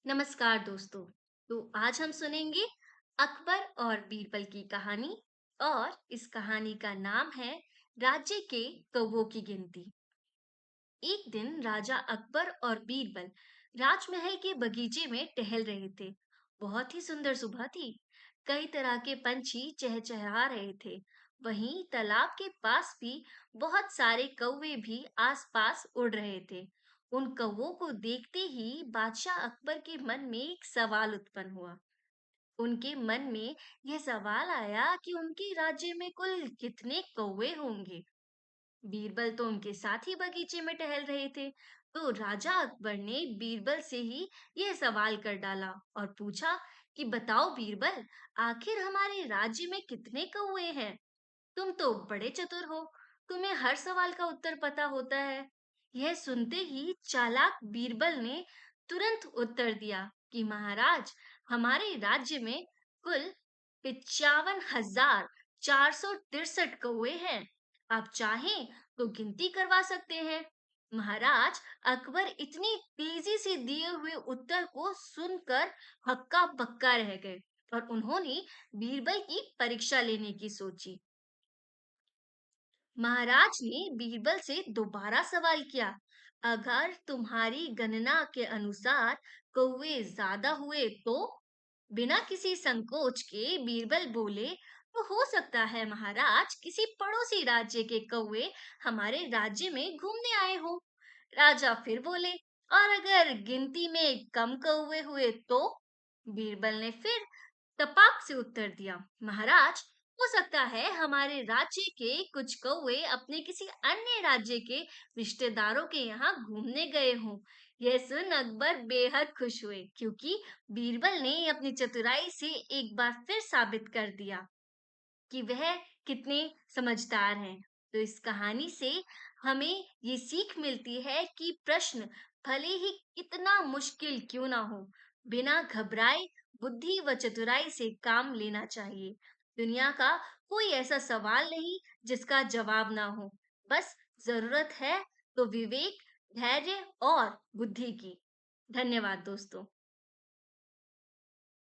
नमस्कार दोस्तों। तो आज हम सुनेंगे अकबर और बीरबल की कहानी। और इस कहानी का नाम है राज्य के कौवों की गिनती। एक दिन राजा अकबर और बीरबल राजमहल के बगीचे में टहल रहे थे। बहुत ही सुंदर सुबह थी। कई तरह के पंछी चहचहा रहे थे। वहीं तालाब के पास भी बहुत सारे कौवे भी आसपास उड़ रहे थे। उन कौवों को देखते ही बादशाह अकबर के मन में एक सवाल उत्पन्न हुआ। उनके मन में यह सवाल आया कि उनके राज्य में कुल कितने कौवे होंगे। बीरबल तो उनके साथ ही बगीचे में टहल रहे थे। तो राजा अकबर ने बीरबल से ही यह सवाल कर डाला और पूछा कि बताओ बीरबल, आखिर हमारे राज्य में कितने कौवे हैं? तुम तो बड़े चतुर हो, तुम्हें हर सवाल का उत्तर पता होता है। यह सुनते ही चालाक बीरबल ने तुरंत उत्तर दिया कि महाराज, हमारे राज्य में कुल 55,463 कौवे हैं। आप चाहें तो गिनती करवा सकते हैं। महाराज, अकबर इतनी तेजी से दिए हुए उत्तर को सुनकर हक्का बक्का रह गए और उन्होंने बीरबल की परीक्षा लेने की सोची। महाराज ने बीरबल से दोबारा सवाल किया, अगर तुम्हारी गणना के अनुसार कौवे ज्यादा हुए तो? बिना किसी संकोच के बीरबल बोले, तो हो सकता है महाराज, किसी पड़ोसी राज्य के कौवे हमारे राज्य में घूमने आए हों। राजा फिर बोले, और अगर गिनती में कम कौवे हुए तो? बीरबल ने फिर तपाक से उत्तर दिया, महाराज, हो सकता है हमारे राज्य के कुछ कौवे अपने किसी अन्य राज्य के रिश्तेदारों के यहाँ घूमने गए हों। यह सुन अकबर बेहद खुश हुए, क्योंकि बीरबल ने अपनी चतुराई से एक बार फिर साबित कर दिया कि वह कितने समझदार हैं। तो इस कहानी से हमें ये सीख मिलती है कि प्रश्न भले ही कितना मुश्किल क्यों ना हो, बिना घबराए बुद्धि व चतुराई से काम लेना चाहिए। दुनिया का कोई ऐसा सवाल नहीं जिसका जवाब ना हो। बस जरूरत है तो विवेक, धैर्य और बुद्धि की। धन्यवाद दोस्तों।